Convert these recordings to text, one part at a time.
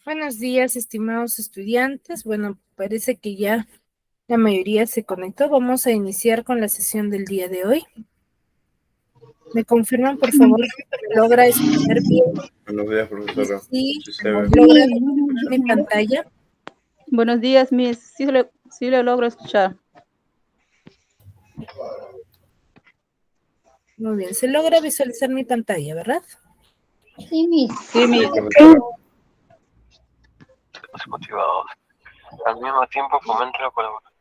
Buenos días, estimados estudiantes. Bueno, parece que ya la mayoría se conectó. Vamos a iniciar con la sesión del día de hoy. ¿Me confirman, por favor, si me logra escuchar bien? Buenos días, profesora. Sí, Sí se ve. ¿logra escuchar mi pantalla? Buenos días, Miss. Sí le logro escuchar. Muy bien, se logra visualizar mi pantalla, ¿verdad? Sí, Miss. Sí, Miss. Motivados. Al mismo tiempo fomenta la colaboración.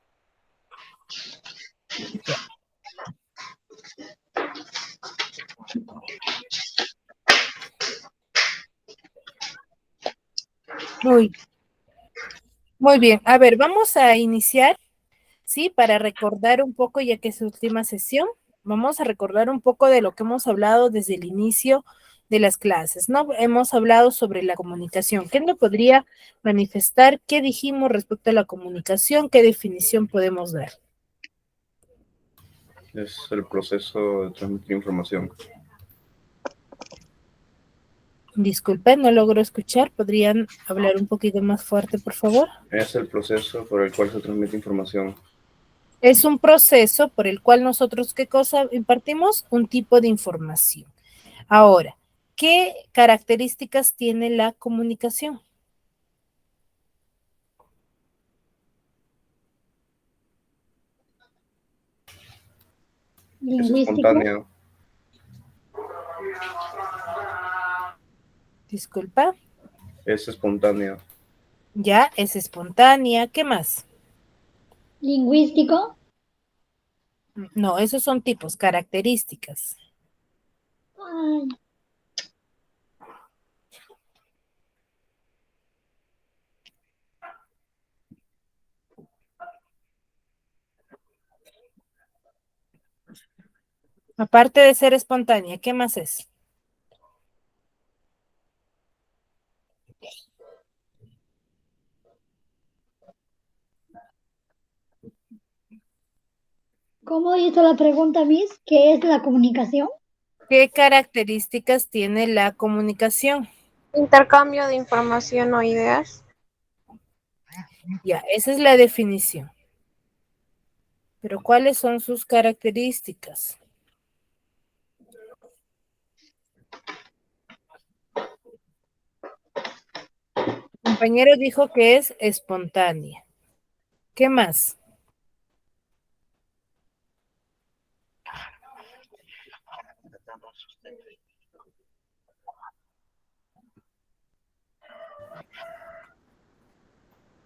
Muy bien. A ver, vamos a iniciar, ¿sí? Para recordar un poco, ya que es su última sesión, vamos a recordar un poco de lo que hemos hablado desde el inicio de las clases, ¿no? Hemos hablado sobre la comunicación. ¿Qué nos podría manifestar? ¿Qué dijimos respecto a la comunicación? ¿Qué definición podemos dar? Es el proceso de transmitir información. Disculpen, no logro escuchar. ¿Podrían hablar un poquito más fuerte, por favor? Es el proceso por el cual se transmite información. Es un proceso por el cual nosotros, ¿qué cosa impartimos? Un tipo de información. Ahora, ¿qué características tiene la comunicación? Es Lingüístico. espontáneo. Disculpa. Es espontáneo. Ya, es espontánea. ¿Qué más? Lingüístico. No, esos son tipos, características. Ay, Aparte de ser espontánea, ¿qué más es? ¿cómo hizo la pregunta, Miss? ¿Qué es la comunicación? ¿Qué características tiene la comunicación? Intercambio de información o ideas. Ya, esa es la definición. Pero ¿cuáles son sus características? El compañero dijo que es espontánea. ¿Qué más?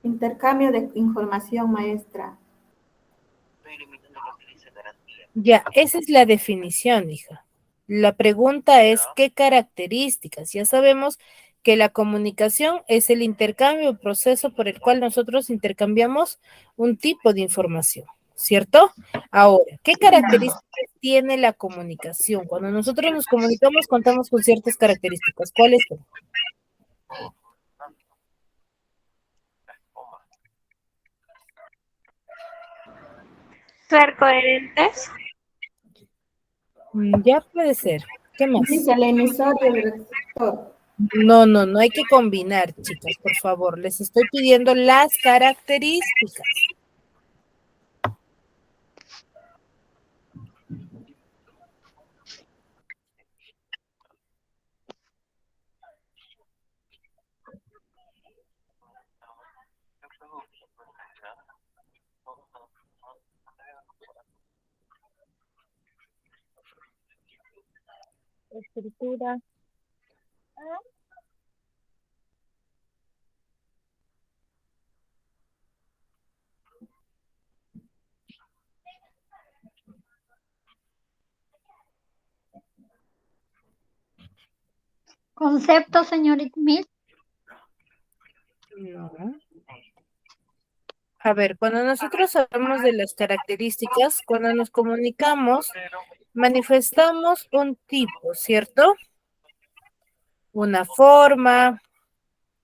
Intercambio de información, maestra. Ya, esa es la definición, hija. La pregunta es, ¿qué características? Ya sabemos que la comunicación es el intercambio, el proceso por el cual nosotros intercambiamos un tipo de información, ¿cierto? Ahora, ¿qué características tiene la comunicación? Cuando nosotros nos comunicamos, contamos con ciertas características. ¿Cuáles son? Ser coherentes. Ya puede ser. ¿Qué más? Dice el emisor y el receptor. No, no, no hay que combinar, chicas, por favor. Les estoy pidiendo las características. Escritura. Concepto, señorita Miss. No. A ver, cuando nosotros hablamos de las características, cuando nos comunicamos, manifestamos un tipo, ¿cierto? Una forma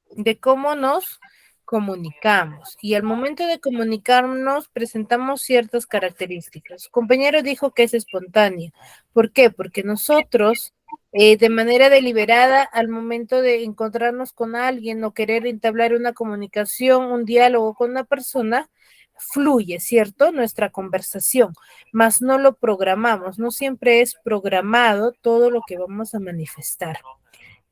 de cómo nos comunicamos. Y al momento de comunicarnos, presentamos ciertas características. Su compañero dijo que es espontánea. ¿Por qué? Porque nosotros, de manera deliberada, al momento de encontrarnos con alguien o querer entablar una comunicación, un diálogo con una persona, fluye, ¿cierto? Nuestra conversación, mas no lo programamos, no siempre es programado todo lo que vamos a manifestar,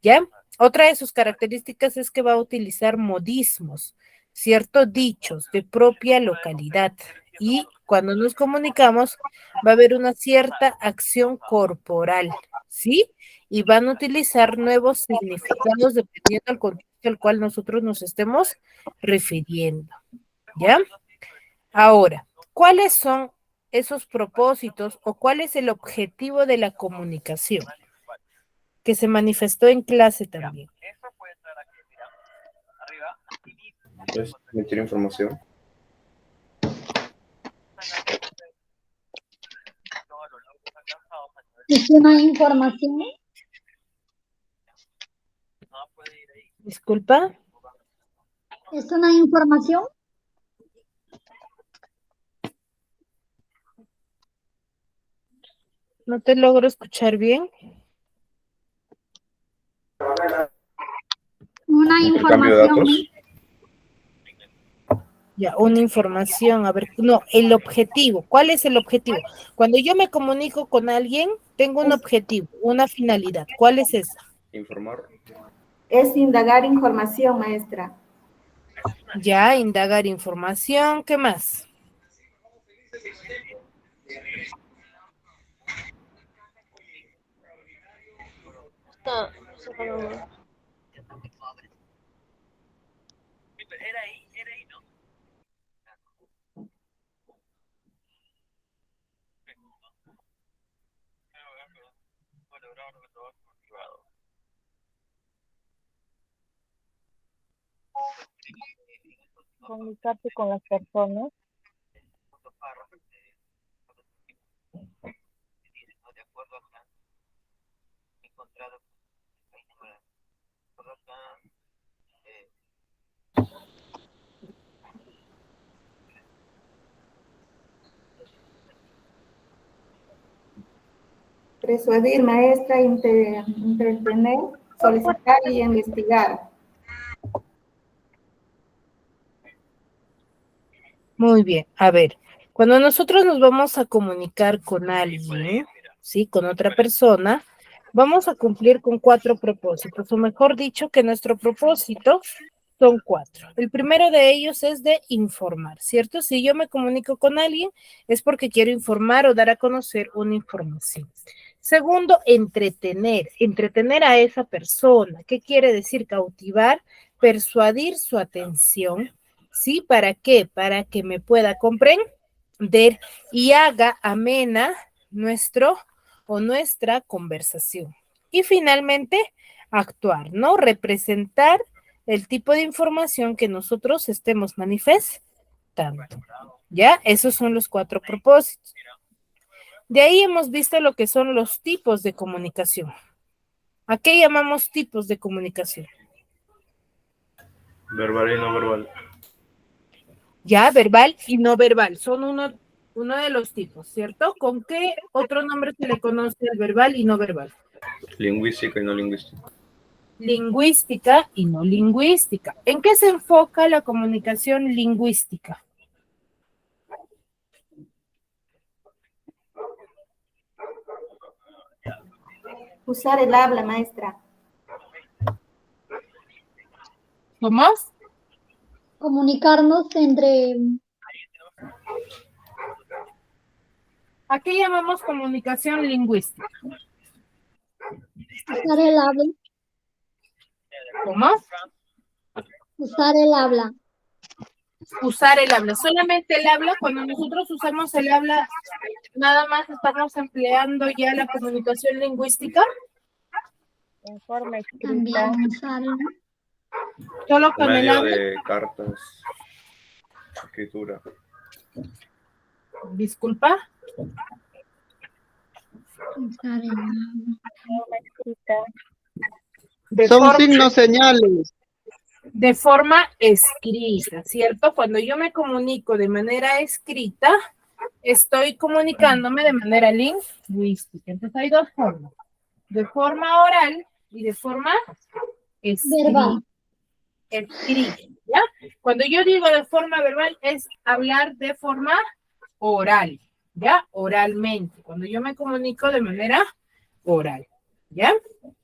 ¿ya? Otra de sus características es que va a utilizar modismos, ciertos dichos de propia localidad, y cuando nos comunicamos va a haber una cierta acción corporal, ¿sí? Y van a utilizar nuevos significados dependiendo del contexto al cual nosotros nos estemos refiriendo, ¿ya? Ahora, ¿cuáles son esos propósitos o cuál es el objetivo de la comunicación? Que se manifestó en clase también. Es emitir información. ¿Es una información? Disculpa. ¿Es una información? No te logro escuchar bien. Una Intercambio de información. datos. Ya, una información, a ver, no, el objetivo. ¿Cuál es el objetivo? Cuando yo me comunico con alguien, tengo un objetivo, una finalidad. ¿Cuál es esa? Informar. Es indagar información, maestra. Ya, indagar información, ¿qué más? Comunicarte con las personas. Persuadir, maestra, entretener, solicitar y investigar. Muy bien, a ver, cuando nosotros nos vamos a comunicar con alguien, ¿sí? Con otra persona, vamos a cumplir con 4 propósitos, o mejor dicho, que nuestro propósito son 4. El primero de ellos es de informar, ¿cierto? Si yo me comunico con alguien, es porque quiero informar o dar a conocer una información. Segundo, entretener a esa persona. ¿Qué quiere decir? Cautivar, persuadir su atención. ¿Sí? ¿Para qué? Para que me pueda comprender y haga amena nuestra conversación. Y finalmente, actuar, ¿no? Representar el tipo de información que nosotros estemos manifestando. ¿Ya? Esos son los 4 propósitos. De ahí hemos visto lo que son los tipos de comunicación. ¿A qué llamamos tipos de comunicación? Verbal y no verbal. Ya, verbal y no verbal, son uno de los tipos, ¿cierto? ¿Con qué otro nombre se le conoce el verbal y no verbal? Lingüística y no lingüística. Lingüística y no lingüística. ¿En qué se enfoca la comunicación lingüística? Usar el habla, maestra. ¿Cómo? Comunicarnos entre... ¿A qué llamamos comunicación lingüística? Usar el habla. ¿Cómo? Usar el habla. Usar el habla. Solamente el habla, cuando nosotros usamos el habla, nada más estamos empleando ya la comunicación lingüística. En forma escrita. También sale. Solo Por con el medio habla. de cartas, escritura. Disculpa. Sale. Forma escrita. De Son forma, signos señales. de forma escrita, ¿cierto? Cuando yo me comunico de manera escrita, estoy comunicándome de manera lingüística. Entonces hay dos formas. De forma oral y de forma Verbal. escrita, ¿ya? Cuando yo digo de forma verbal es hablar de forma oral, ¿ya? Oralmente. Cuando yo me comunico de manera oral, ¿ya?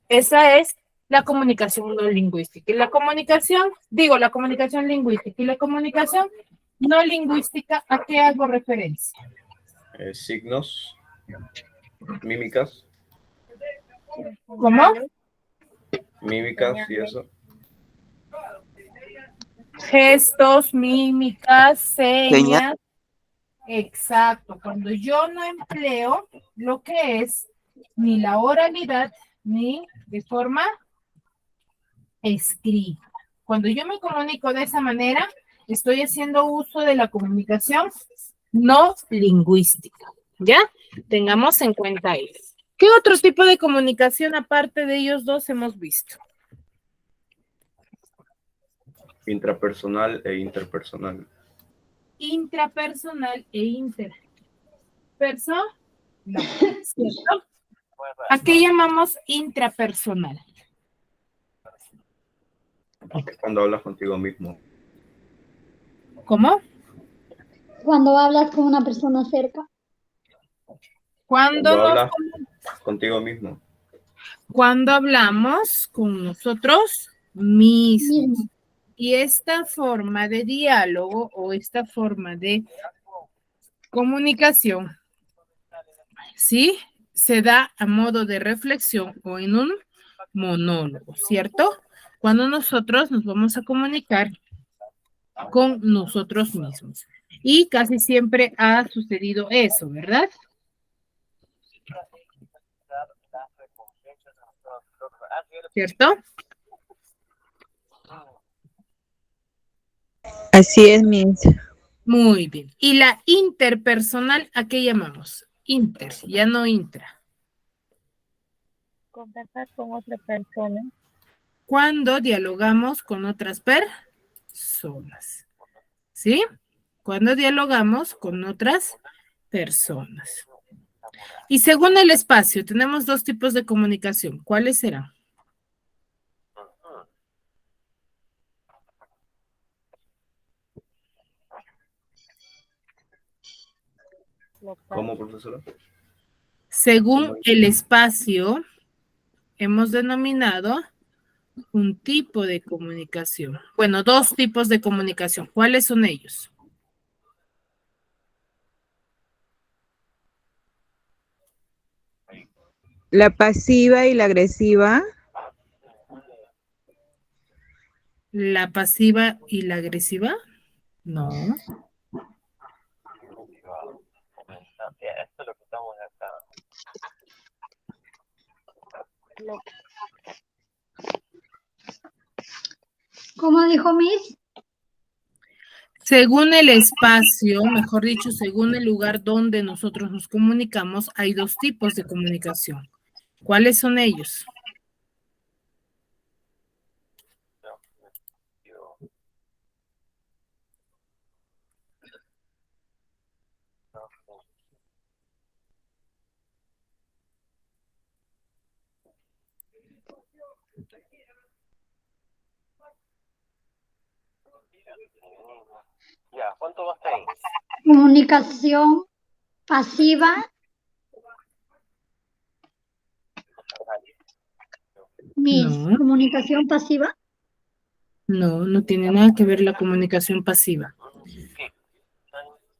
Esa es la comunicación no lingüística. Y la comunicación lingüística y la comunicación no lingüística, ¿a qué hago referencia? Signos, mímicas, ¿Cómo? mímicas y eso. Gestos, mímicas, señas. Exacto. Cuando yo no empleo lo que es ni la oralidad ni de forma escrita. Cuando yo me comunico de esa manera, estoy haciendo uso de la comunicación no lingüística. ¿Ya? Tengamos en cuenta eso. ¿Qué otro tipo de comunicación aparte de ellos dos hemos visto? Intrapersonal e interpersonal. Intrapersonal e interpersonal, ¿cierto? ¿A qué llamamos intrapersonal? Cuando hablas contigo mismo. ¿Cómo? Cuando hablas con una persona cerca. Cuando hablas contigo mismo. Cuando hablamos con nosotros mismos. Mismo. Y esta forma de diálogo o esta forma de comunicación, ¿sí? Se da a modo de reflexión o en un monólogo, ¿cierto? Cuando nosotros nos vamos a comunicar con nosotros mismos. Y casi siempre ha sucedido eso, ¿verdad? ¿Cierto? Así es, Miss. Muy bien. ¿Y la interpersonal a qué llamamos? Inter, ya no intra. Conversar con otra persona. Cuando dialogamos con otras personas. ¿Sí? Cuando dialogamos con otras personas. Y según el espacio, tenemos dos tipos de comunicación. ¿Cuáles serán? ¿Cómo, profesora? Según el espacio, hemos denominado un tipo de comunicación. Bueno, dos tipos de comunicación. ¿Cuáles son ellos? La pasiva y la agresiva. ¿La pasiva y la agresiva? No. Esto es lo que estamos acá. ¿Cómo dijo Miss? Según el espacio, mejor dicho, según el lugar donde nosotros nos comunicamos, hay dos tipos de comunicación. ¿Cuáles son ellos? Ya, ¿cuánto va hasta ahí? Comunicación pasiva. Miss, No. comunicación pasiva. No, no tiene nada que ver la comunicación pasiva.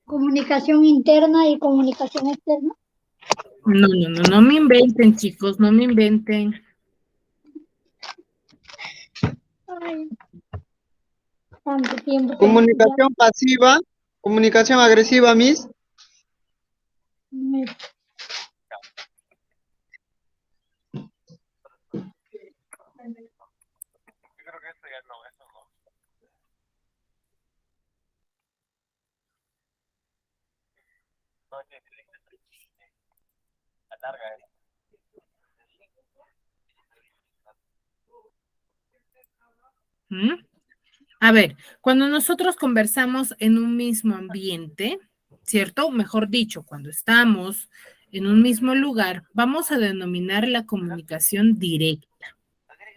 Comunicación interna y comunicación externa. No me inventen, chicos, no me inventen. Ay, tanto tiempo. Comunicación pasiva. Comunicación agresiva, Miss. ¿Mm? A ver, cuando nosotros conversamos en un mismo ambiente, ¿cierto? Mejor dicho, cuando estamos en un mismo lugar, vamos a denominar la comunicación directa,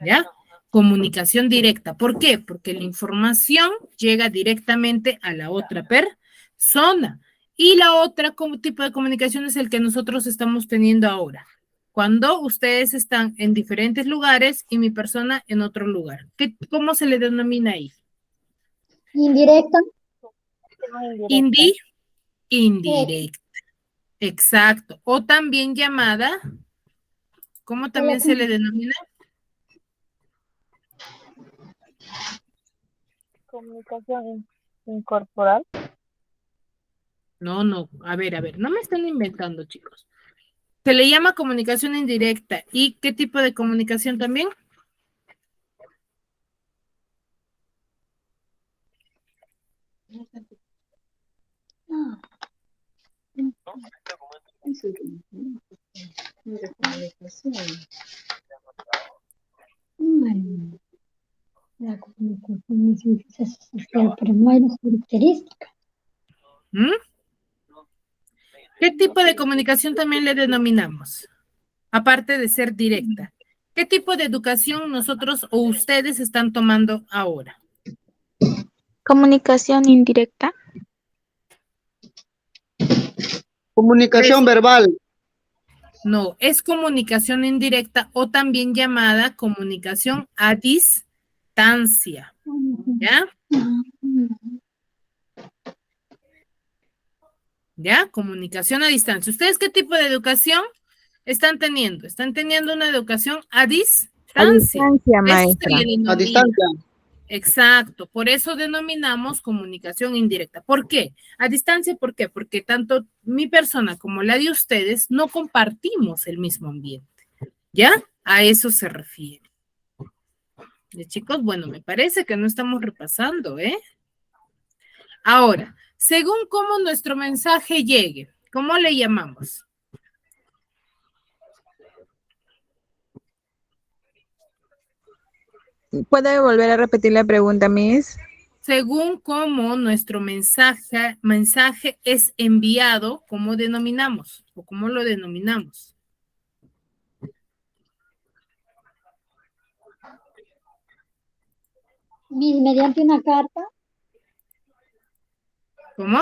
¿ya? Comunicación directa. ¿Por qué? Porque la información llega directamente a la otra persona. Y la otra tipo de comunicación es el que nosotros estamos teniendo ahora. Cuando ustedes están en diferentes lugares y mi persona en otro lugar. ¿Cómo se le denomina ahí? Indirecta. Indirecta. Exacto. O también llamada, ¿cómo también se le denomina? Comunicación incorporal. No, a ver, no me están inventando, chicos. Se le llama comunicación indirecta. ¿Y qué tipo de comunicación también? La comunicación es difícil social, pero no hay las características. ¿Mm? ¿Qué tipo de comunicación también le denominamos? Aparte de ser directa. ¿Qué tipo de educación nosotros o ustedes están tomando ahora? Comunicación indirecta. Comunicación verbal. No, es comunicación indirecta o también llamada comunicación a distancia. ¿Ya? ¿Ya? Comunicación a distancia. ¿Ustedes qué tipo de educación están teniendo? Están teniendo una educación a distancia. A distancia, Eso maestra. se le denomina. A distancia. Exacto, por eso denominamos comunicación indirecta. ¿Por qué? A distancia, ¿por qué? Porque tanto mi persona como la de ustedes no compartimos el mismo ambiente. ¿Ya? A eso se refiere. Y chicos, bueno, me parece que no estamos repasando, ¿eh? Ahora, según cómo nuestro mensaje llegue, ¿cómo le llamamos? ¿Puede volver a repetir la pregunta, Miss? Según cómo nuestro mensaje es enviado, ¿cómo denominamos? ¿O cómo lo denominamos? Mediante una carta. ¿Cómo?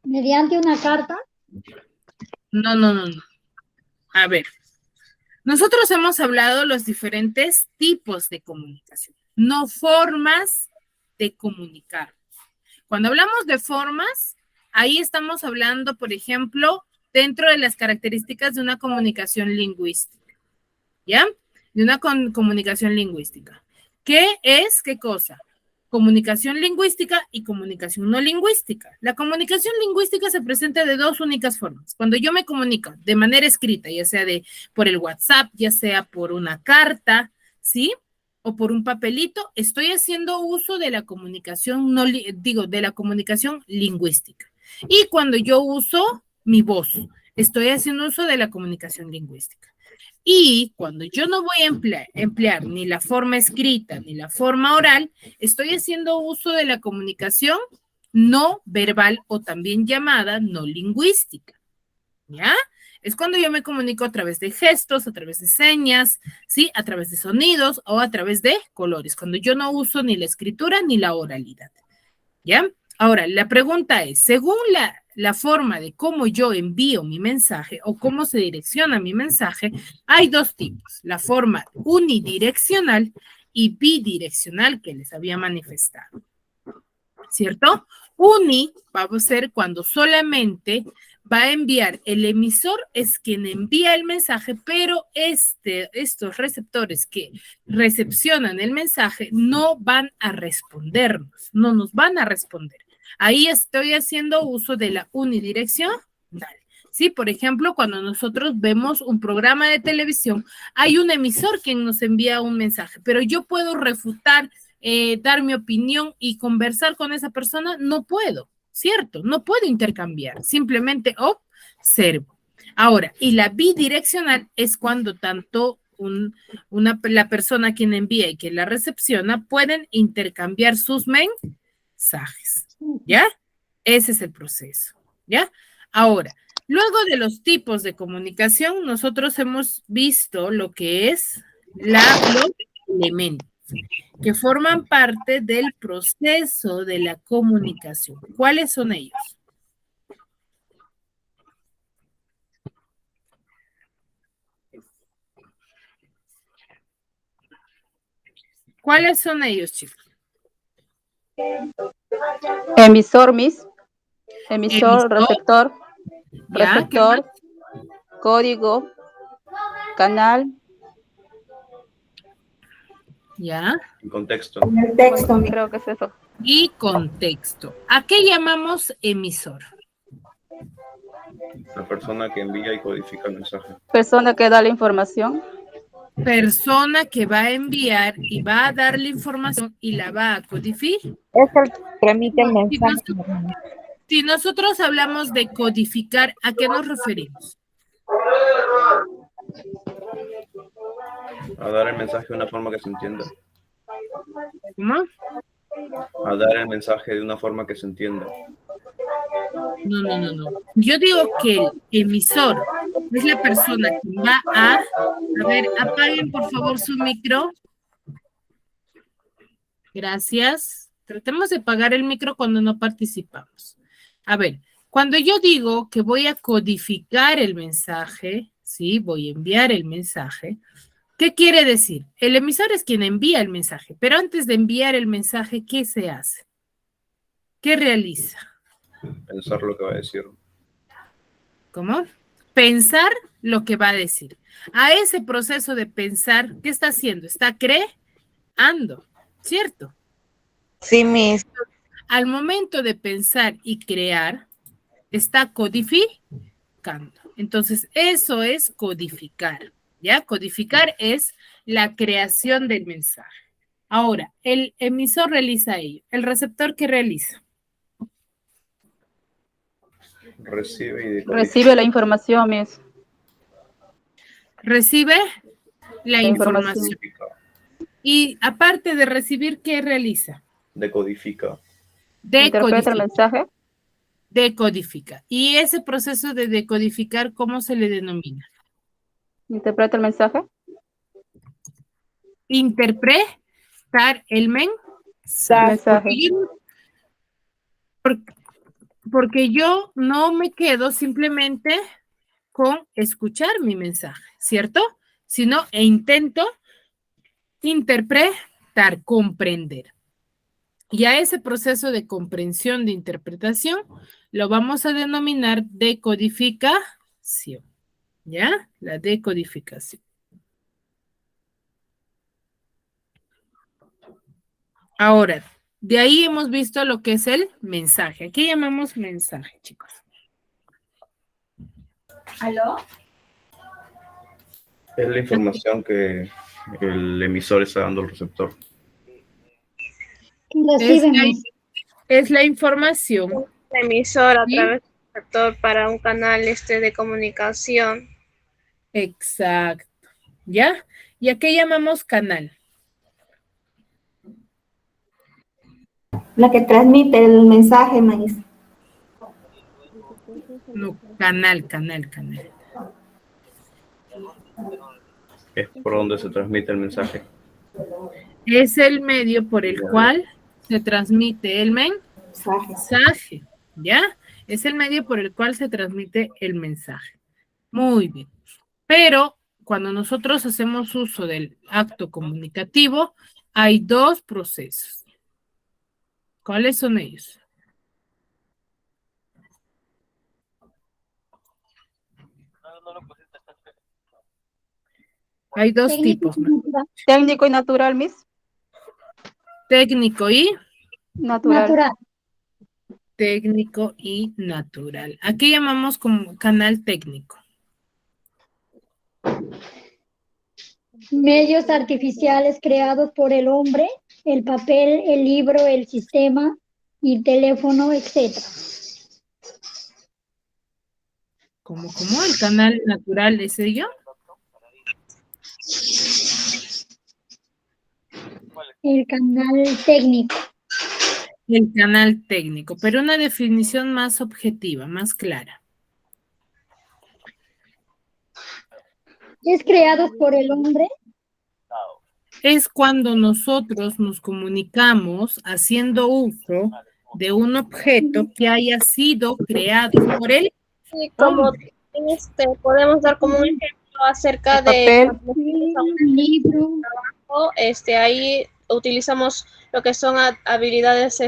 Mediante una carta. No. A ver, nosotros hemos hablado los diferentes tipos de comunicación, no formas de comunicar. Cuando hablamos de formas, ahí estamos hablando, por ejemplo, dentro de las características de una comunicación lingüística, ¿ya? De una comunicación lingüística. ¿Qué es qué cosa? Comunicación lingüística y comunicación no lingüística. La comunicación lingüística se presenta de dos únicas formas. Cuando yo me comunico de manera escrita, ya sea por el WhatsApp, ya sea por una carta, ¿sí? O por un papelito, estoy haciendo uso de la comunicación, de la comunicación lingüística. Y cuando yo uso mi voz, estoy haciendo uso de la comunicación lingüística. Y cuando yo no voy a emplear ni la forma escrita ni la forma oral, estoy haciendo uso de la comunicación no verbal o también llamada no lingüística. ¿Ya? Es cuando yo me comunico a través de gestos, a través de señas, ¿sí? A través de sonidos o a través de colores, cuando yo no uso ni la escritura ni la oralidad. ¿Ya? Ahora, la pregunta es, según la forma de cómo yo envío mi mensaje o cómo se direcciona mi mensaje, hay dos tipos, la forma unidireccional y bidireccional que les había manifestado, ¿cierto? Uni va a ser cuando solamente va a enviar el emisor, es quien envía el mensaje, pero estos receptores que recepcionan el mensaje no van a respondernos, no nos van a responder. Ahí estoy haciendo uso de la unidireccional. Sí, por ejemplo, cuando nosotros vemos un programa de televisión, hay un emisor quien nos envía un mensaje, pero yo puedo refutar, dar mi opinión y conversar con esa persona, no puedo, ¿cierto? No puedo intercambiar, simplemente observo. Ahora, y la bidireccional es cuando tanto la persona quien envía y quien la recepciona pueden intercambiar sus mensajes, ¿ya? Ese es el proceso, ¿ya? Ahora, luego de los tipos de comunicación, nosotros hemos visto lo que es los elementos que forman parte del proceso de la comunicación. ¿Cuáles son ellos? ¿Cuáles son ellos, chicos? Emisor, Miss. Emisor. Receptor. ¿Ya? Receptor. Código. Canal. ¿Ya? En contexto. En el texto, Creo que es eso. Y contexto. ¿A qué llamamos emisor? La persona que envía y codifica el mensaje. Persona que da la información. Persona que va a enviar y va a dar la información y la va a codificar. Es el que transmite el mensaje. Si nosotros hablamos de codificar, ¿a qué nos referimos? A dar el mensaje de una forma que se entienda. ¿Cómo? A dar el mensaje de una forma que se entienda. No. Yo digo que el emisor es la persona que va a ver, apaguen por favor su micro. Gracias. Tratemos de apagar el micro cuando no participamos. A ver, cuando yo digo que voy a codificar el mensaje, ¿sí? Voy a enviar el mensaje. ¿Qué quiere decir? El emisor es quien envía el mensaje, pero antes de enviar el mensaje, ¿qué se hace? ¿Qué realiza? Pensar lo que va a decir. ¿Cómo? Pensar lo que va a decir. A ese proceso de pensar, ¿qué está haciendo? Está creando, ¿cierto? Sí, Miss. Al momento de pensar y crear, está codificando. Entonces, eso es codificar, ¿ya? Codificar es la creación del mensaje. Ahora, el emisor realiza ello. ¿El receptor qué realiza? Recibe y decodifica. Recibe la información, Miss. Recibe la información. Decodifica. Y aparte de recibir, ¿qué realiza? Decodifica. Interpreta el mensaje. Decodifica. Y ese proceso de decodificar, ¿cómo se le denomina? Interpreta el mensaje. Interpretar el mensaje. Porque yo no me quedo simplemente con escuchar mi mensaje, ¿cierto? Sino intento interpretar, comprender. Y a ese proceso de comprensión, de interpretación, lo vamos a denominar decodificación, ¿ya? La decodificación. Ahora, de ahí hemos visto lo que es el mensaje. ¿Qué llamamos mensaje, chicos? ¿Aló? Es la información que el emisor está dando al receptor. Es la información. La emisora a ¿Sí? través del receptor para un canal de comunicación. Exacto. ¿Ya? ¿Y a qué llamamos canal? La que transmite el mensaje, maíz. No, canal. Es por donde se transmite el mensaje. Es el medio por el cual se transmite el mensaje, ¿ya? Es el medio por el cual se transmite el mensaje. Muy bien. Pero cuando nosotros hacemos uso del acto comunicativo, hay dos procesos. ¿Cuáles son ellos? Hay dos tipos. Técnico y natural, Miss. Técnico y Natural. técnico y natural. ¿A qué llamamos como canal técnico? Medios artificiales creados por el hombre, el papel, el libro, el sistema y teléfono, etc. ¿Cómo? ¿El canal natural es ello? El canal técnico. El canal técnico, pero una definición más objetiva, más clara. Es creado por el hombre. Es cuando nosotros nos comunicamos haciendo uso de un objeto que haya sido creado por él. Sí, como podemos dar como un ejemplo acerca de Un libro. ahí utilizamos lo que son habilidades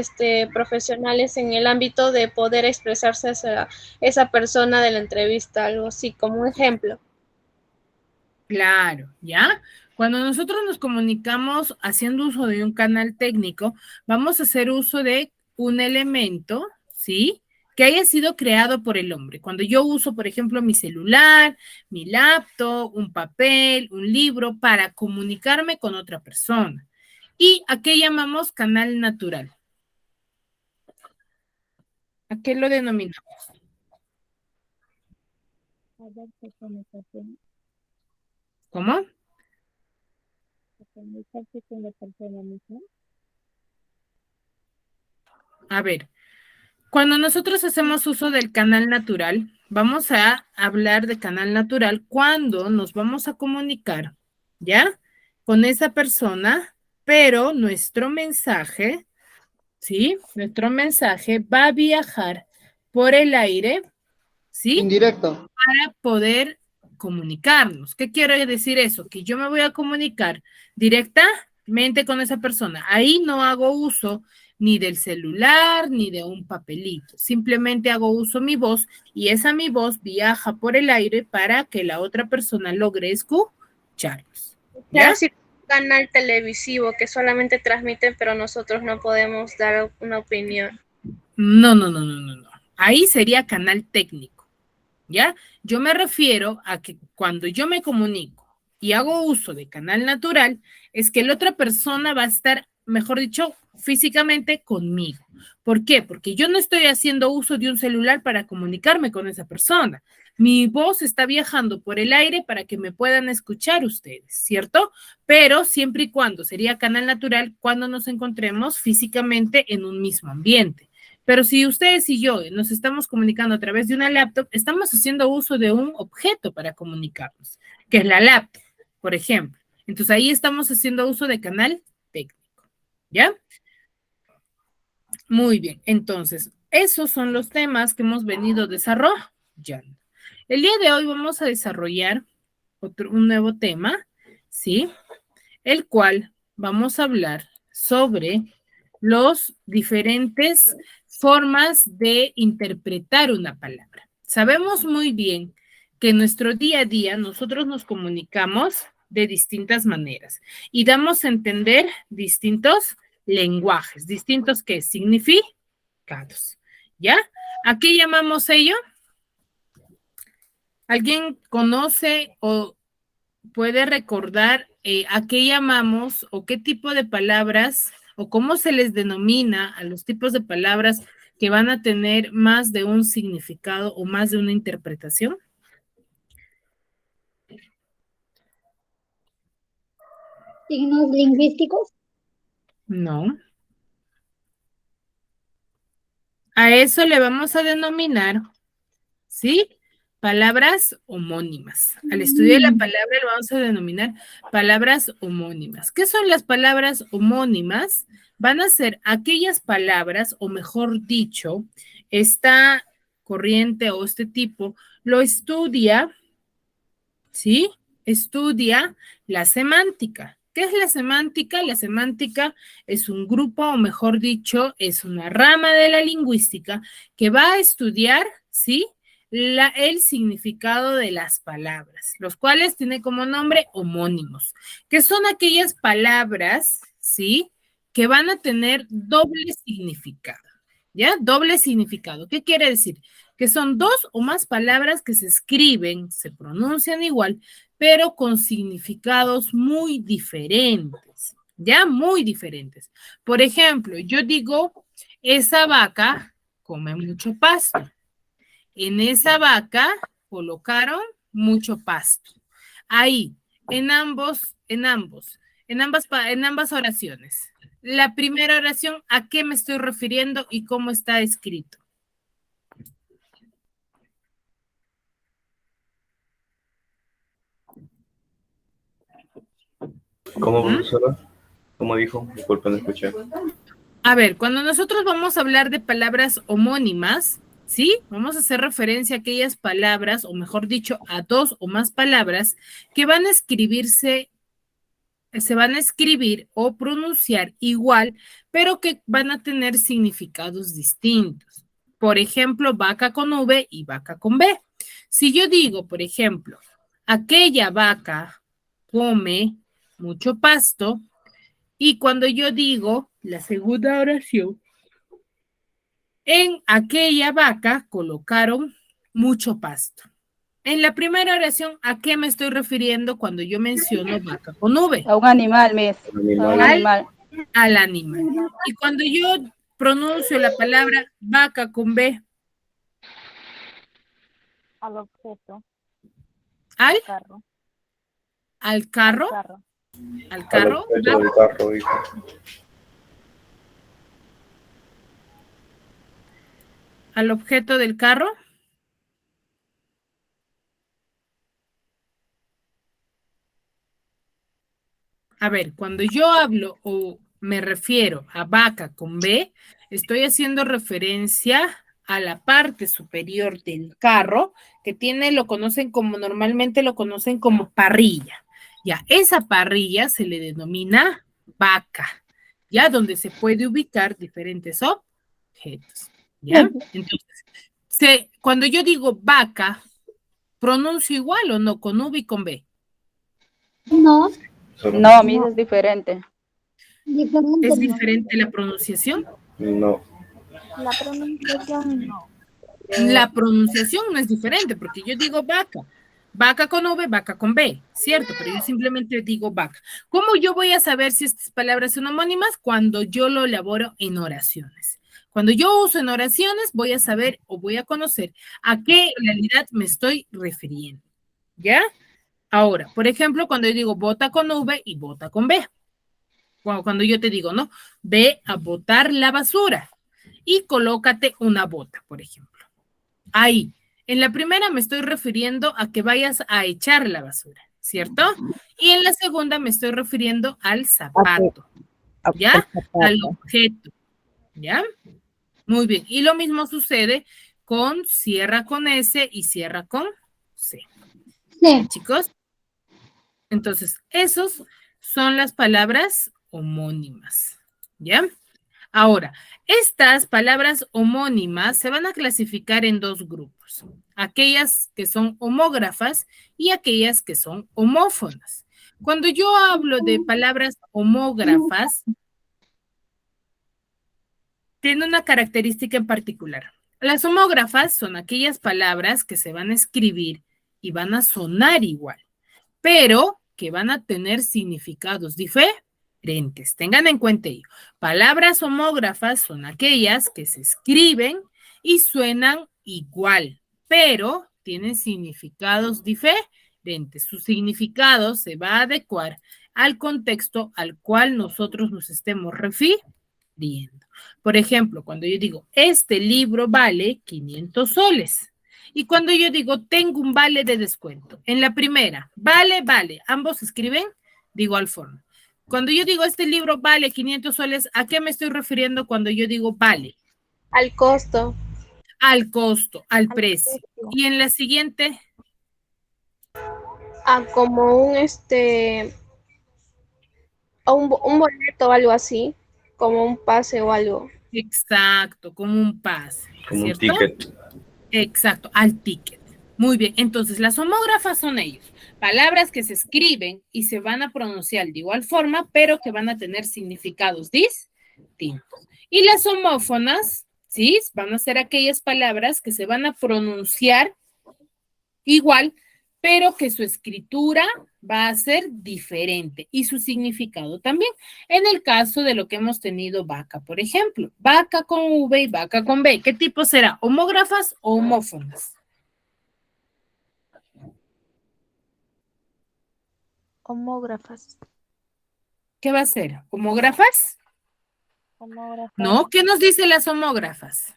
profesionales en el ámbito de poder expresarse hacia esa persona de la entrevista, algo así, como un ejemplo. Claro, ¿ya? Cuando nosotros nos comunicamos haciendo uso de un canal técnico, vamos a hacer uso de un elemento, ¿sí? Que haya sido creado por el hombre. Cuando yo uso, por ejemplo, mi celular, mi laptop, un papel, un libro, para comunicarme con otra persona. ¿Y a qué llamamos canal natural? ¿A qué lo denominamos? ¿Cómo? A ver, cuando nosotros hacemos uso del canal natural, vamos a hablar de canal natural cuando nos vamos a comunicar, ¿ya? Con esa persona, pero nuestro mensaje, ¿sí? Nuestro mensaje va a viajar por el aire, ¿sí? Indirecto. Para poder comunicarnos. ¿Qué quiere decir eso? Que yo me voy a comunicar directamente con esa persona. Ahí no hago uso ni del celular, ni de un papelito. Simplemente hago uso de mi voz y esa mi voz viaja por el aire para que la otra persona logre escucharnos. ¿Ya? Es un canal televisivo que solamente transmiten, pero nosotros no podemos dar una opinión. No. Ahí sería canal técnico. ¿Ya? Yo me refiero a que cuando yo me comunico y hago uso de canal natural, es que la otra persona va a estar, mejor dicho, físicamente conmigo. ¿Por qué? Porque yo no estoy haciendo uso de un celular para comunicarme con esa persona. Mi voz está viajando por el aire para que me puedan escuchar ustedes, ¿cierto? Pero siempre y cuando sería canal natural cuando nos encontremos físicamente en un mismo ambiente. Pero si ustedes y yo nos estamos comunicando a través de una laptop, estamos haciendo uso de un objeto para comunicarnos, que es la laptop, por ejemplo. Entonces ahí estamos haciendo uso de canal técnico, ¿ya? Muy bien, entonces, esos son los temas que hemos venido desarrollando. El día de hoy vamos a desarrollar un nuevo tema, ¿sí? El cual vamos a hablar sobre los diferentes formas de interpretar una palabra. Sabemos muy bien que en nuestro día a día nosotros nos comunicamos de distintas maneras y damos a entender distintos lenguajes, distintos ¿qué? Significados, ¿ya? ¿A qué llamamos ello? ¿Alguien conoce o puede recordar a qué llamamos o qué tipo de palabras o cómo se les denomina a los tipos de palabras que van a tener más de un significado o más de una interpretación? Signos lingüísticos. No. A eso le vamos a denominar, ¿sí? Palabras homónimas. Al estudiar la palabra le vamos a denominar palabras homónimas. ¿Qué son las palabras homónimas? Van a ser aquellas palabras, o mejor dicho, esta corriente o este tipo lo estudia, ¿sí? Estudia la semántica. ¿Qué es la semántica? La semántica es un grupo, o mejor dicho, es una rama de la lingüística que va a estudiar, ¿sí? El significado de las palabras, los cuales tiene como nombre homónimos, que son aquellas palabras, ¿sí? Que van a tener doble significado, ¿ya? Doble significado. ¿Qué quiere decir? Que son dos o más palabras que se escriben, se pronuncian igual, pero con significados muy diferentes, ¿ya? Muy diferentes. Por ejemplo, yo digo, esa vaca come mucho pasto. En esa vaca colocaron mucho pasto. Ahí, en ambas oraciones. La primera oración, ¿a qué me estoy refiriendo y cómo está escrito? ¿Cómo, profesora? ¿Cómo dijo? Disculpen, no escuché. A ver, cuando nosotros vamos a hablar de palabras homónimas, ¿sí? Vamos a hacer referencia a aquellas palabras, o mejor dicho, a dos o más palabras que van a escribirse, se van a escribir o pronunciar igual, pero que van a tener significados distintos. Por ejemplo, vaca con V y vaca con B. Si yo digo, por ejemplo, aquella vaca come mucho pasto, y cuando yo digo la segunda oración, en aquella vaca colocaron mucho pasto. En la primera oración, ¿a qué me estoy refiriendo cuando yo menciono vaca con V? A un animal, Miss. A un animal. Al animal. Y cuando yo pronuncio la palabra vaca con B, Al objeto. ¿al? Carro. ¿Al carro? Carro. ¿Al carro? Al objeto del carro, dijo. ¿Al objeto del carro? A ver, cuando yo hablo o me refiero a vaca con B, estoy haciendo referencia a la parte superior del carro que tiene, normalmente lo conocen como parrilla. Ya, esa parrilla se le denomina vaca, ya, donde se puede ubicar diferentes objetos, ¿ya? Entonces, cuando yo digo vaca, ¿pronuncio igual o no, con V y con B? No, No, Miss, es diferente. diferente. ¿Es diferente la pronunciación? No. La pronunciación no. La pronunciación no es diferente, porque yo digo vaca. Vaca con V, vaca con B, ¿cierto? Pero yo simplemente digo vaca. ¿Cómo yo voy a saber si estas palabras son homónimas? Cuando yo lo elaboro en oraciones. Cuando yo uso en oraciones, voy a saber o voy a conocer a qué realidad me estoy refiriendo, ¿ya? Ahora, por ejemplo, cuando yo digo bota con V y bota con B. Cuando yo te digo, ¿no? Ve a botar la basura y colócate una bota, por ejemplo. Ahí, en la primera me estoy refiriendo a que vayas a echar la basura, ¿cierto? Y en la segunda me estoy refiriendo al zapato, ¿ya? Al objeto, ¿ya? Muy bien. Y lo mismo sucede con cierra con S y cierra con C. Sí. Chicos, entonces, esos son las palabras homónimas, ¿ya? Ahora, estas palabras homónimas se van a clasificar en dos grupos, aquellas que son homógrafas y aquellas que son homófonas. Cuando yo hablo de palabras homógrafas, tiene una característica en particular. Las homógrafas son aquellas palabras que se van a escribir y van a sonar igual, pero que van a tener significados diferentes. Tengan en cuenta ello. Palabras homógrafas son aquellas que se escriben y suenan igual, pero tienen significados diferentes. Su significado se va a adecuar al contexto al cual nosotros nos estemos refiriendo. Por ejemplo, cuando yo digo, este libro vale 500 soles. Y cuando yo digo, tengo un vale de descuento, en la primera, vale, ambos escriben de igual forma. Cuando yo digo, este libro vale 500 soles, ¿a qué me estoy refiriendo cuando yo digo vale? Al costo. Al costo, al precio. Y en la siguiente, A como un boleto o algo así, como un pase o algo. exacto, como un pase, Como un ¿cierto? ticket. Exacto, al ticket. Muy bien, entonces las homógrafas son ellos, palabras que se escriben y se van a pronunciar de igual forma, pero que van a tener significados distintos. Y las homófonas, ¿sí? Van a ser aquellas palabras que se van a pronunciar igual, pero que su escritura va a ser diferente y su significado también. En el caso de lo que hemos tenido vaca, por ejemplo, vaca con V y vaca con B, ¿qué tipo será? ¿Homógrafas o homófonas? Homógrafas. ¿Qué va a ser? ¿Homógrafas? No, ¿qué nos dice las homógrafas?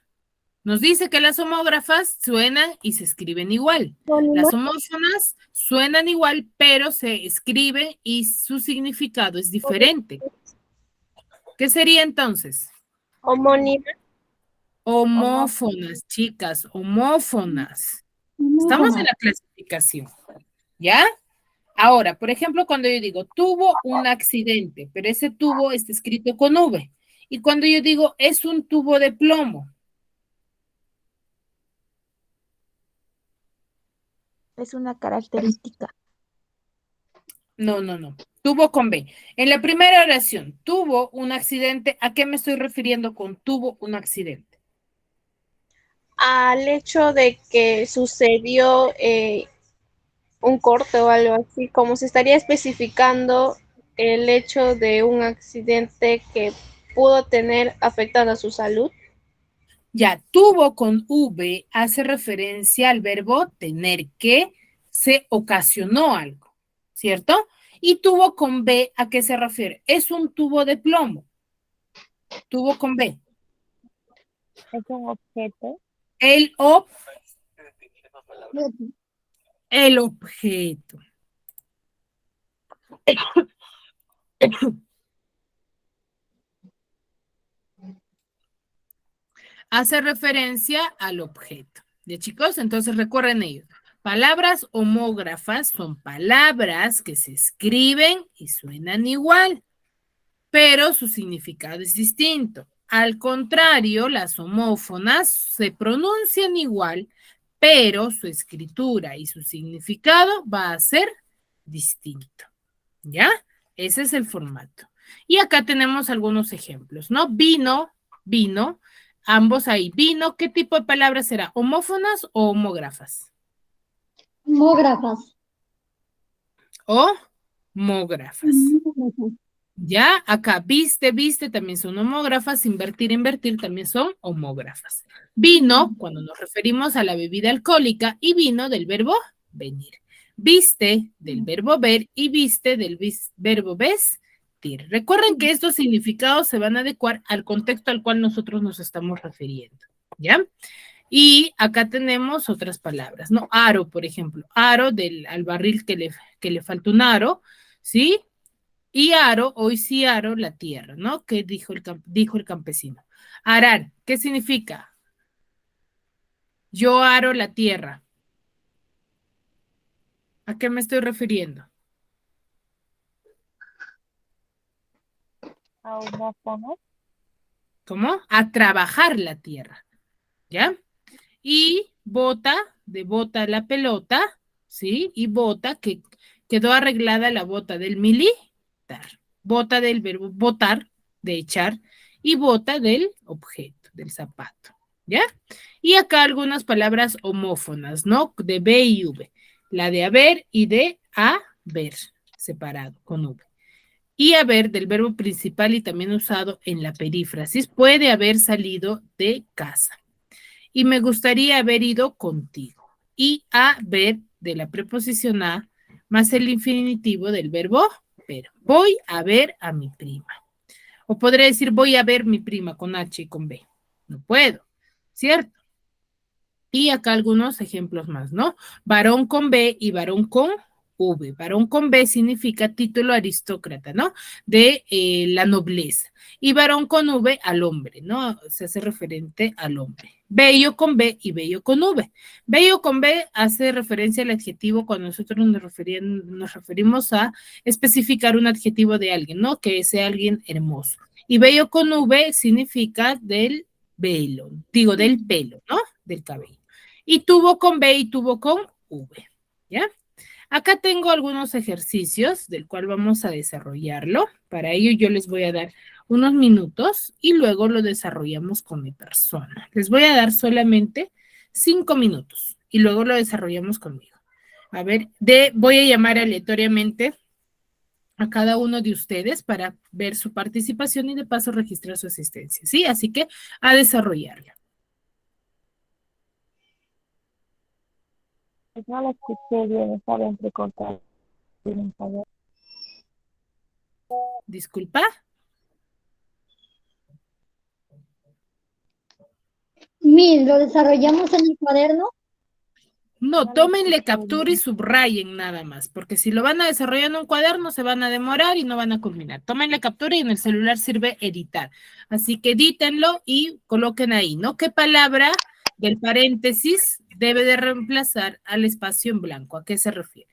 Nos dice que las homógrafas suenan y se escriben igual. Las homófonas suenan igual, pero se escriben y su significado es diferente. ¿Qué sería entonces? Homónima. Homófonas, chicas, homófonas. Estamos en la clasificación, ¿ya? Ahora, por ejemplo, cuando yo digo tuvo un accidente, pero ese tubo está escrito con V. Y cuando yo digo es un tubo de plomo, Es una característica. no. Tuvo con B. En la primera oración, tuvo un accidente. ¿A qué me estoy refiriendo con tuvo un accidente? Al hecho de que sucedió un corte o algo así, como se estaría especificando el hecho de un accidente que pudo tener afectada su salud. Ya, tuvo con V hace referencia al verbo tener que se ocasionó algo, ¿cierto? Y tuvo con B, ¿a qué se refiere? Es un tubo de plomo. Tuvo con B. Es un objeto. El objeto. Hace referencia al objeto. ¿Ya, chicos? Entonces recuerden ello. Palabras homógrafas son palabras que se escriben y suenan igual, pero su significado es distinto. Al contrario, las homófonas se pronuncian igual, pero su escritura y su significado va a ser distinto. ¿Ya? Ese es el formato. Y acá tenemos algunos ejemplos, ¿no? Vino, ambos ahí. Vino, ¿qué tipo de palabra será? ¿Homófonas o homógrafas? Homógrafas. Homógrafas. Ya, acá viste también son homógrafas, invertir también son homógrafas. Vino, cuando nos referimos a la bebida alcohólica, y vino del verbo venir. Viste del verbo ver y viste del verbo vestir. Recuerden que estos significados se van a adecuar al contexto al cual nosotros nos estamos refiriendo, ¿ya? Y acá tenemos otras palabras, ¿no? Aro, por ejemplo, aro al barril que le falta un aro, ¿sí? Y aro, hoy sí aro la tierra, ¿no? ¿Qué dijo el campesino? Arar, ¿qué significa? Yo aro la tierra. ¿A qué me estoy refiriendo? A homófonos. ¿Cómo? A trabajar la tierra, ¿ya? Y bota, de bota la pelota, ¿sí? Y bota, que quedó arreglada la bota del militar. Bota del verbo botar, de echar, y bota del objeto, del zapato, ¿ya? Y acá algunas palabras homófonas, ¿no? De B y V. La de haber y de haber, separado, con V. Y haber del verbo principal y también usado en la perífrasis, puede haber salido de casa. Y me gustaría haber ido contigo. Y haber de la preposición a más el infinitivo del verbo pero. Voy a ver a mi prima. O podría decir voy a ver mi prima con H y con B. No puedo, ¿cierto? Y acá algunos ejemplos más, ¿no? Varón con B y varón con V. Varón con B significa título aristócrata, ¿no? De la nobleza. Y varón con V al hombre, ¿no? Se hace referente al hombre. Bello con B y bello con V. Bello con B hace referencia al adjetivo cuando nosotros nos referimos a especificar un adjetivo de alguien, ¿no? Que sea alguien hermoso. Y bello con V significa del velo, digo del pelo, ¿no? Del cabello. Y tuvo con B y tuvo con V, ¿ya? Acá tengo algunos ejercicios del cual vamos a desarrollarlo. Para ello yo les voy a dar unos minutos y luego lo desarrollamos con mi persona. Les voy a dar solamente 5 minutos y luego lo desarrollamos conmigo. A ver, voy a llamar aleatoriamente a cada uno de ustedes para ver su participación y de paso registrar su asistencia, ¿sí? Así que a desarrollarlo. No la escuché bien, estaba entrecortada. Disculpa. Miss, ¿lo desarrollamos en el cuaderno? No, tómenle captura y subrayen nada más, porque si lo van a desarrollar en un cuaderno se van a demorar y no van a culminar. Tómenle captura y en el celular sirve editar. Así que edítenlo y coloquen ahí, ¿no? ¿Qué palabra del paréntesis debe de reemplazar al espacio en blanco? ¿A qué se refiere?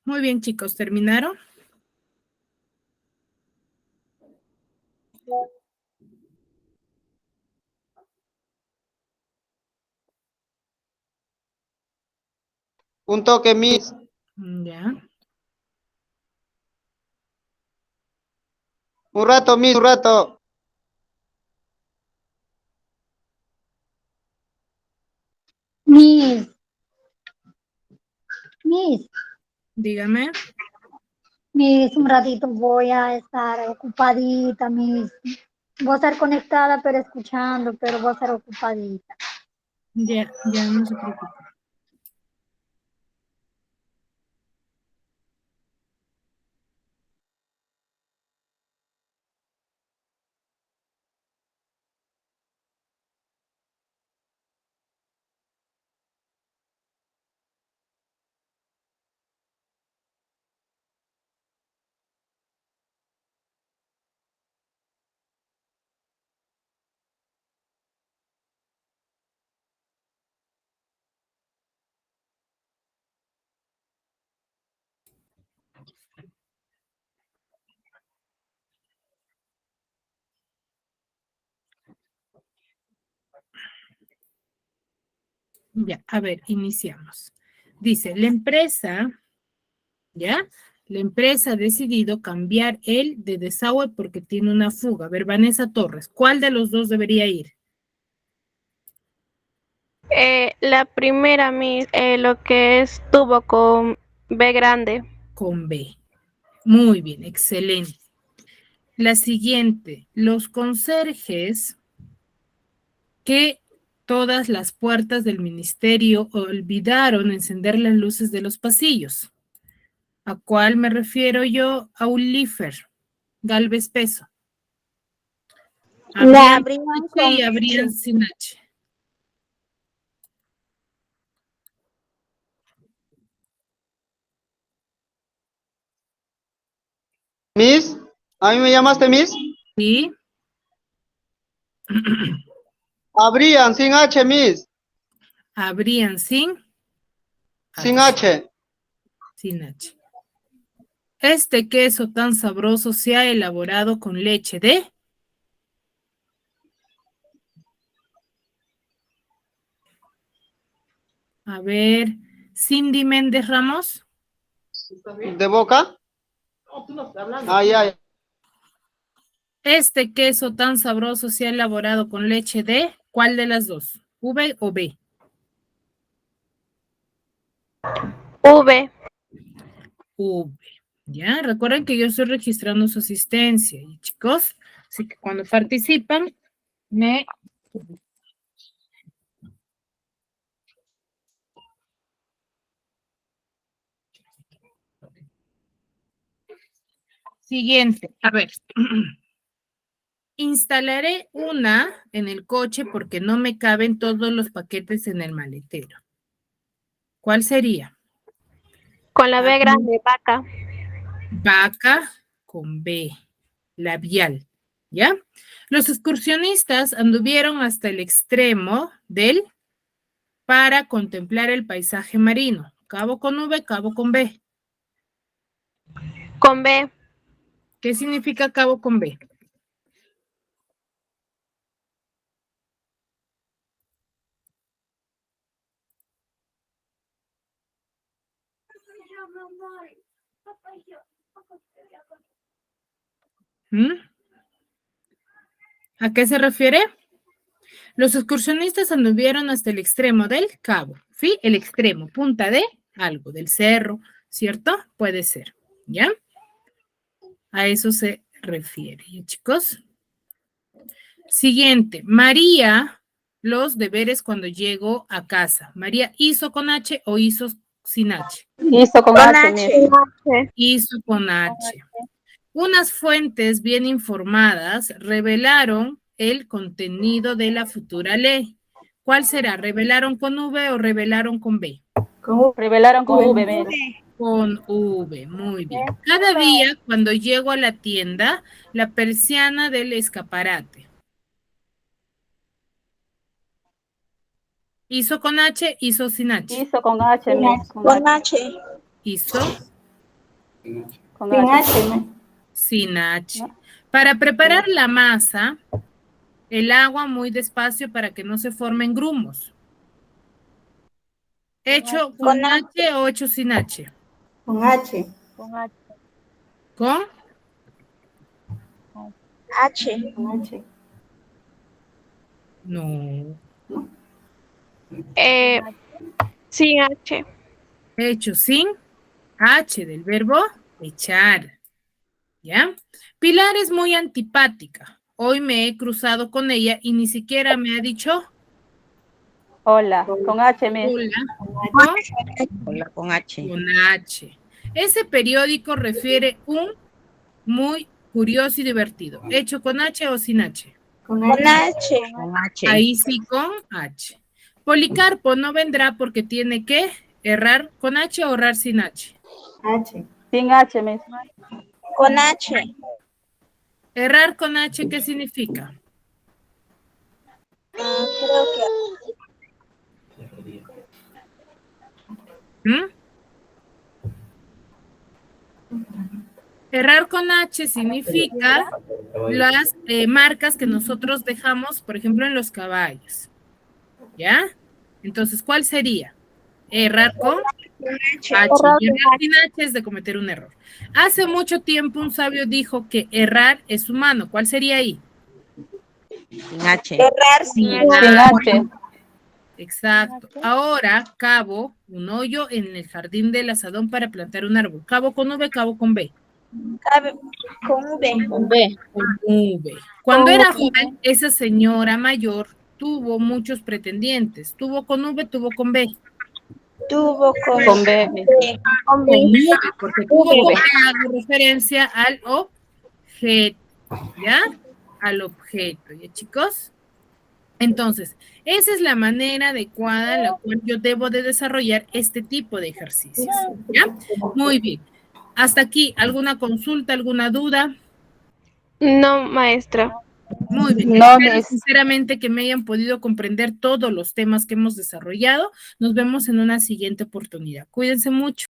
Muy bien, chicos, ¿terminaron? Un toque, Miss. Ya. Un rato, Miss, un rato. Miss, Miss, Dígame. Miss, un ratito voy a estar ocupadita, Miss. Voy a estar conectada, pero escuchando, pero voy a estar ocupadita. Ya, ya, no se preocupe. Ya, a ver, iniciamos. Dice, la empresa, ¿ya? La empresa ha decidido cambiar el de desagüe porque tiene una fuga. A ver, Vanessa Torres, ¿cuál de los dos debería ir? La primera, lo que es tubo con B grande. Con B. Muy bien, excelente. La siguiente, los conserjes que todas las puertas del ministerio olvidaron encender las luces de los pasillos. ¿A cuál me refiero yo? Aulífer, Galvez Peso. La Abrían abrían con H y con abrían H. sin H. Miss, ¿a mí me llamaste, Miss? ¿Sí? Abrían sin H, Miss. Abrían sin Sin H. H. Sin H. Este queso tan sabroso se ha elaborado con leche de... A ver, Cindy Méndez Ramos. ¿De boca? Ay, ay. Este queso tan sabroso se ha elaborado con leche de... ¿Cuál de las dos? ¿V o B? V. V. Ya, recuerden que yo estoy registrando su asistencia. Y chicos, así que cuando participan, me... Siguiente, a ver. Instalaré una en el coche porque no me caben todos los paquetes en el maletero. ¿Cuál sería? Con la B grande, vaca. Vaca con B, labial, ¿ya? Los excursionistas anduvieron hasta el extremo del para contemplar el paisaje marino. Cabo con V, cabo con B. Con B. ¿Qué significa cabo con B? ¿Mm? ¿A qué se refiere? Los excursionistas anduvieron hasta el extremo del cabo, ¿sí? El extremo, punta de algo, del cerro, ¿cierto? Puede ser, ¿ya? A eso se refiere, ¿ya, chicos? Siguiente, María, los deberes cuando llegó a casa. María, ¿hizo con H o hizo sin H? Hizo con H, Miss. Hizo con H. Unas fuentes bien informadas revelaron el contenido de la futura ley. ¿Cuál será? ¿Revelaron con V o revelaron con B? Revelaron con V, Miss. Con V, muy bien. Cada día cuando llego a la tienda, la persiana del escaparate. ¿Hizo con H? ¿Hizo sin H? Hizo con H, Miss. Con H. Hizo Con Sin H. H, Miss. Sin H. Para preparar la masa, el agua muy despacio para que no se formen grumos. ¿Hecho con H o hecho sin H? Con H. Con H. ¿Con? H. Con H. No. Sin H. Hecho sin H del verbo echar. ¿Ya? Pilar es muy antipática. Hoy me he cruzado con ella y ni siquiera me ha dicho Hola. Con H, Miss. hola. Hola, con H. Con H. Ese periódico refiere un muy curioso y divertido. ¿Hecho con H o sin H? Con Con H. H. Con H. Ahí sí con H. Policarpo no vendrá porque tiene que errar con H o errar sin H. H. Sin H, Miss. Con H. Errar con H, ¿qué significa? Creo que ¿Mm? Errar con H significa las marcas que nosotros dejamos, por ejemplo, en los caballos. ¿Ya? Entonces, ¿cuál sería? Errar con H. Y errar sin H es de cometer un error. Hace mucho tiempo un sabio dijo que errar es humano. ¿Cuál sería ahí? Sin H. errar sin Sin H. Sin H. Exacto. Ahora cavo un hoyo en el jardín del asadón para plantar un árbol. Cavo con V, cavo con B. Con V. Con V. Cuando era joven, esa señora mayor tuvo muchos pretendientes. ¿Tuvo con V, tuvo con B? Tuvo Con B, Miss. Con V, porque tuvo con B hago referencia al objeto, ¿ya? Al objeto, ¿ya, chicos? Entonces, esa es la manera adecuada en la cual yo debo de desarrollar este tipo de ejercicios, ¿ya? Muy bien. Hasta aquí, ¿alguna consulta, alguna duda? No, maestra. Muy bien. No, Espero Miss. sinceramente que me hayan podido comprender todos los temas que hemos desarrollado. Nos vemos en una siguiente oportunidad. Cuídense mucho.